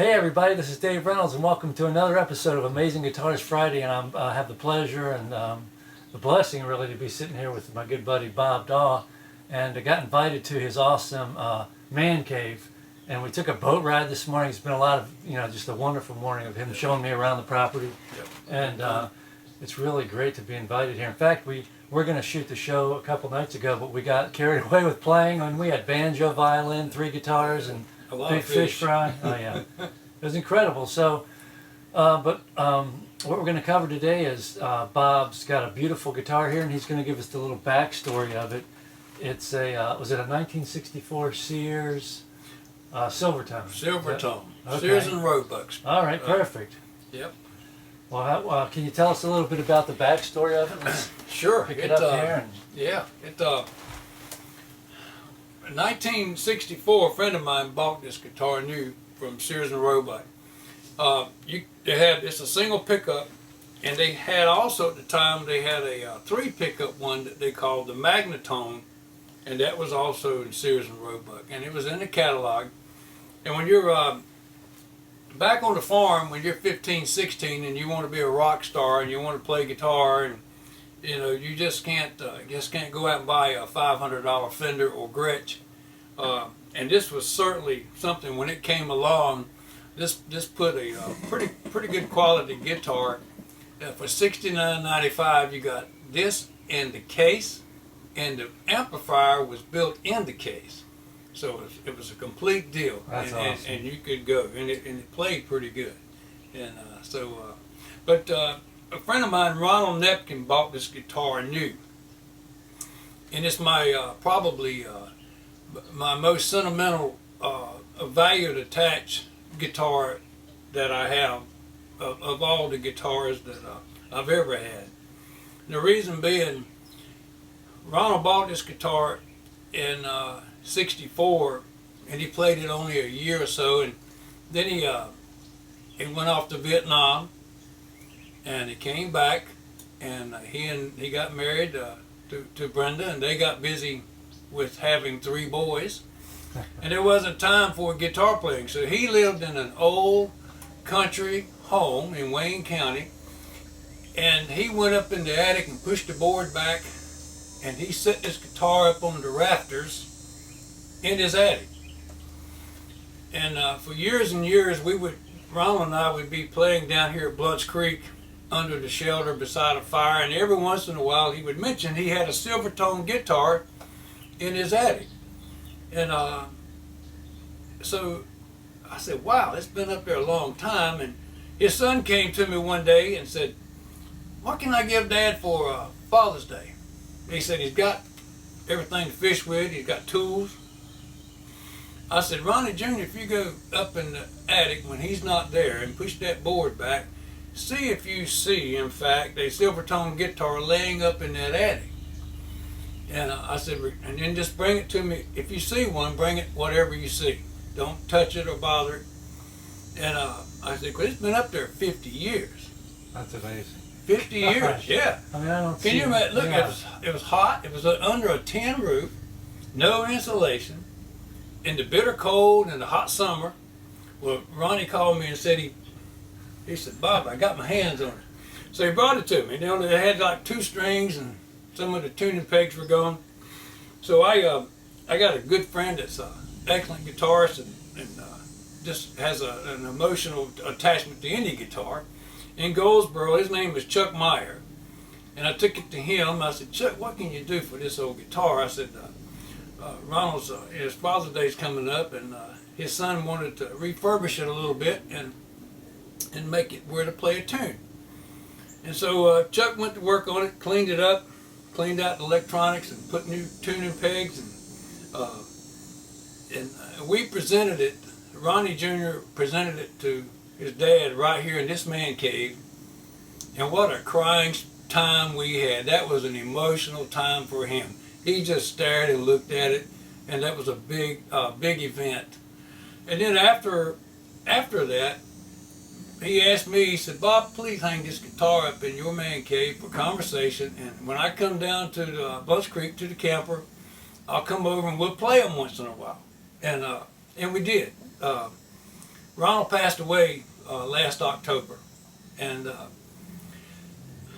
Hey everybody, this is Dave Reynolds and welcome to another episode of Amazing Guitarist Friday, and I have the pleasure and the blessing really to be sitting here with my good buddy Bob Daw, and I got invited to his awesome man cave, and we took a boat ride this morning. It's been a lot of, just a wonderful morning of him showing me around the property, and it's really great to be invited here. In fact, we're going to shoot the show a couple nights ago, but we got carried away with playing, and we had banjo, violin, 3 guitars, and big fish fry. Oh yeah, it was incredible. So, what we're going to cover today is Bob's got a beautiful guitar here, and he's going to give us the little backstory of it. It's a was it a 1964 Sears Silvertone? Silvertone, okay. Sears and Roebucks. All right, perfect. Yep. Well, can you tell us a little bit about the backstory of it? Let's Sure. pick it up here. Yeah. In 1964, a friend of mine bought this guitar new from Sears and Roebuck. It's a single pickup, and they had also at the time they had a 3 pickup one that they called the Magnetone, and that was also in Sears and Roebuck, and it was in the catalog. And when you're back on the farm, when you're 15, 16, and you want to be a rock star and you want to play guitar, and you just can't go out and buy a $500 Fender or Gretsch. And this was certainly something when it came along. This put a pretty good quality guitar. For $69.95, you got this in the case, and the amplifier was built in the case. So it was a complete deal. That's awesome. And you could go, and it played pretty good. And but a friend of mine, Ronald Nepkin, bought this guitar new, and it's my probably my most sentimental, valued attached guitar that I have of all the guitars that I've ever had. And the reason being, Ronald bought this guitar in '64, and he played it only a year or so, and then he went off to Vietnam, and he came back, and he got married to Brenda, and they got busy with having 3 boys, and there wasn't time for guitar playing. So he lived in an old country home in Wayne County, and he went up in the attic and pushed the board back, and he set this guitar up on the rafters in his attic. And for years and years, Ronald and I would be playing down here at Bloods Creek under the shelter beside a fire, and every once in a while he would mention he had a Silvertone guitar in his attic. And so I said, wow, it's been up there a long time. And his son came to me one day and said, what can I give Dad for Father's Day? He said he's got everything to fish with, he's got tools. I said, Ronnie Jr., if you go up in the attic when he's not there and push that board back, see if you see, in fact, a Silvertone guitar laying up in that attic. And I said, and then just bring it to me. If you see one, bring it whatever you see. Don't touch it or bother it. And I said, because it's been up there 50 years. That's amazing. 50 years, yeah. I mean, I don't see. Can you imagine? Look, yeah. it was hot. It was under a tin roof, no insulation, in the bitter cold and the hot summer. Well, Ronnie called me and said he said, Bob, I got my hands on it. So he brought it to me. They had like 2 strings, and some of the tuning pegs were gone. So I got a good friend that's an excellent guitarist and just has an emotional attachment to any guitar. In Goldsboro, his name is Chuck Meyer. And I took it to him. I said, Chuck, what can you do for this old guitar? I said, Ronald's, his Father's Day's coming up, and his son wanted to refurbish it a little bit and make it where to play a tune. And so Chuck went to work on it, cleaned it up, cleaned out the electronics, and put new tuning pegs, and we presented it. Ronnie Jr. presented it to his dad right here in this man cave, and what a crying time we had. That was an emotional time for him. He just stared and looked at it, and that was a big event. And then after that, he asked me, he said, Bob, please hang this guitar up in your man cave for conversation, and when I come down to the Bloods Creek to the camper, I'll come over and we'll play them once in a while. And we did. Ronald passed away last October, and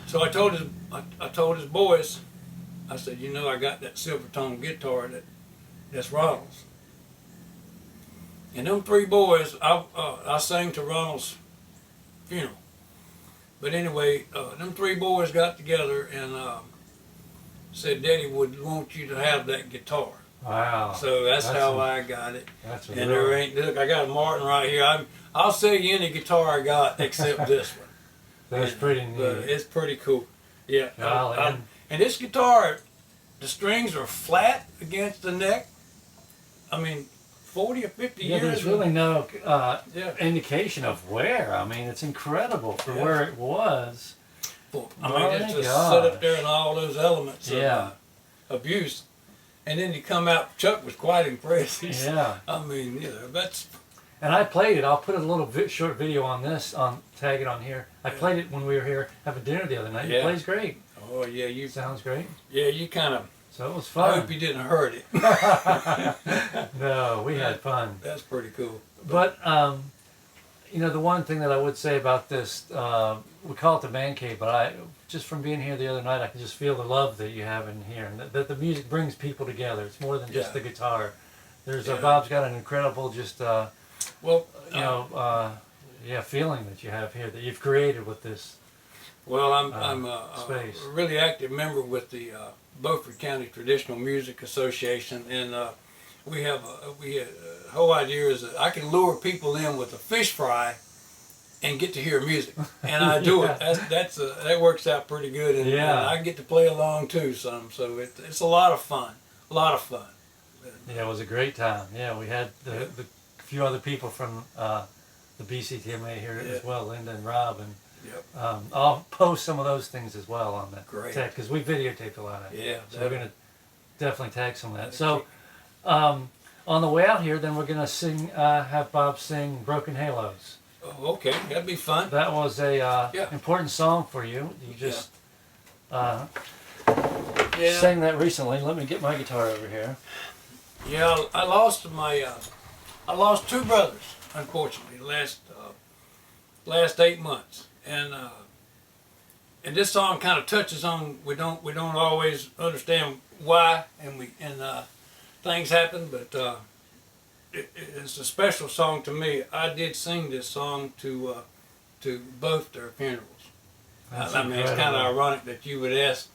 so I told his boys, I said, you know, I got that Silvertone guitar that's Ronald's. And them three boys, I sang to Ronald's funeral. But anyway, them three boys got together and said, Daddy would want you to have that guitar. Wow. So that's how I got it. That's And there ain't, look, I got a Martin right here. I'll sell you any guitar I got except this one. That's pretty neat. But it's pretty cool. Yeah. Golly. And this guitar, the strings are flat against the neck. I mean, 40 or 50 Yeah, years. there's really no Yeah. indication of wear. I mean, it's incredible for where it was. I My mean, it's just God. sit up there in all those elements Yeah. of abuse. And then you come out, Chuck was quite impressed. Yeah. I mean, you know, that's... And I played it. I'll put a little short video on this, tag it on here. I played it when we were here having dinner the other night. Yeah. It plays great. Oh, yeah, you Sounds great. kind of... So it was I fun. hope you didn't hurt it. No, we had fun. That's pretty cool. But, you know, the one thing that I would say about this, we call it the man cave, but just from being here the other night, I can just feel the love that you have in here, and that the music brings people together. It's more than just the guitar. There's Bob's got an incredible, just Well, feeling that you have here that you've created with this. well, I'm space. a really active member with the Beaufort County Traditional Music Association, and we have the whole idea is that I can lure people in with a fish fry and get to hear music, and I do it. That works out pretty good, and I get to play along too some. So it's a lot of fun, a lot of fun. Yeah, it was a great time. Yeah, we had the few other people from the BCTMA here as well, Linda and Rob, and I'll post some of those things as well on that tech because we videotaped a lot of it. Yeah, so we're gonna definitely tag some of that. So on the way out here, then we're gonna sing, have Bob sing "Broken Halos." Oh, okay, that'd be fun. That was a important song for you. You just sang that recently. Let me get my guitar over here. Yeah, I lost two brothers, unfortunately, last 8 months, and this song kind of touches on we don't always understand why, and things happen, but it's a special song to me. I did sing this song to both their funerals. That's I mean, it's kind of ironic that you would ask.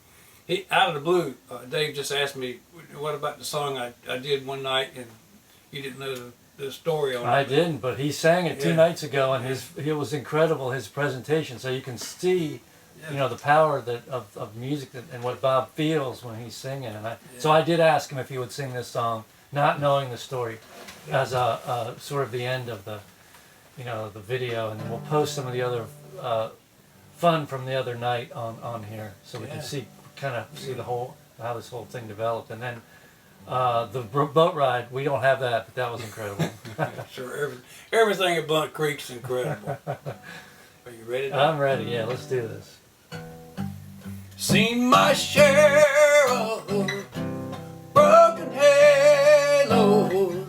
Out of the blue, Dave just asked me, what about the song I did one night, and you didn't know the story on it. I didn't, but he sang it 2 nights ago, and it was incredible, his presentation. So you can see, you know, the power of music and what Bob feels when he's singing. And so I did ask him if he would sing this song, not knowing the story, as a sort of the end of the, you know, the video, and we'll post some of the other fun from the other night on here, so we can see how this whole thing developed. And then the boat ride, we don't have that, but that was incredible. Sure, everything at Blunt Creek's incredible. Are you ready? I'm ready. Yeah, let's do this. Seen my share of broken halos,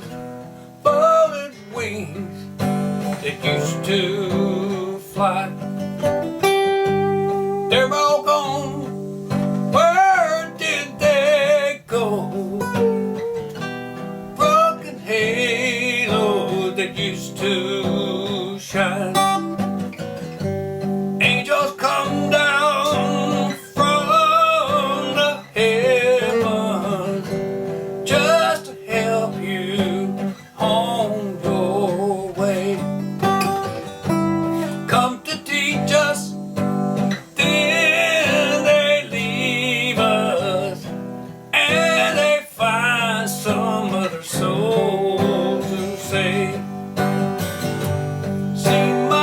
fallen wings that used to fly. They're all gone. Where did they go? Broken halos that used to shine. Angels come down from the heavens just to help you on your way. Come to teach us, then they leave us, and they find some other soul to save. See my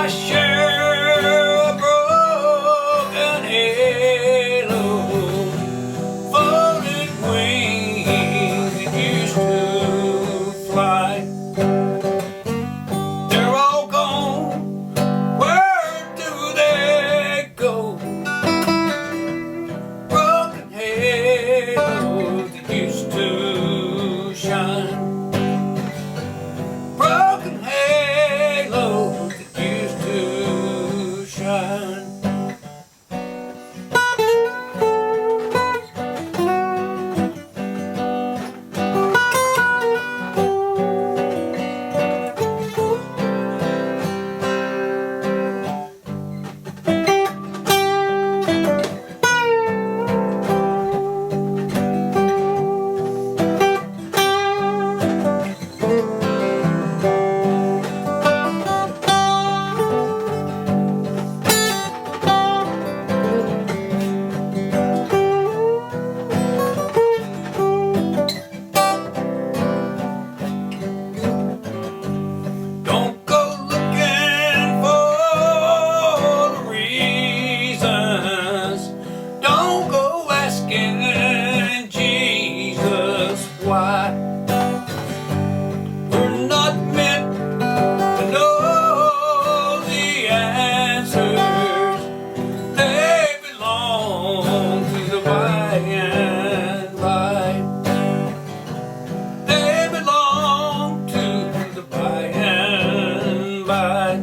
fly.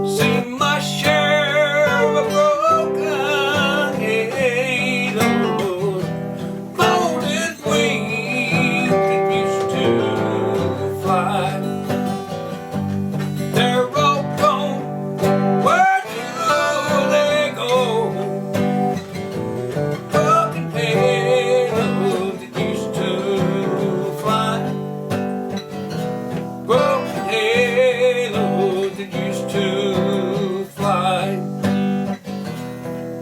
Seen my share of broken halos, folded wings that used to fly. They're all gone. Where do they go? Broken halos that used to fly. Broken halos that used to fly.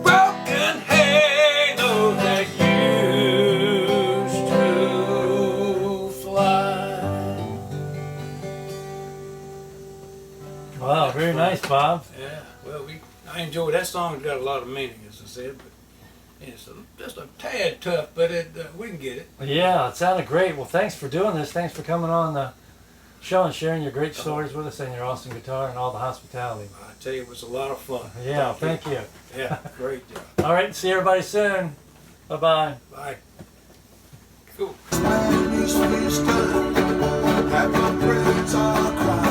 Broken halos that used to fly. Wow, very nice, Bob. Yeah, well, I enjoyed that song. It's got a lot of meaning, as I said, but it's just a tad tough, but we can get it. Yeah, it sounded great. Well, thanks for doing this. Thanks for coming on the show and sharing your great stories with us and your awesome guitar and all the hospitality. I tell you, it was a lot of fun. Yeah, thank you. Yeah, great job. All right, see everybody soon. Bye-bye. Bye. Cool. Spanish wisdom, have my friends are crying.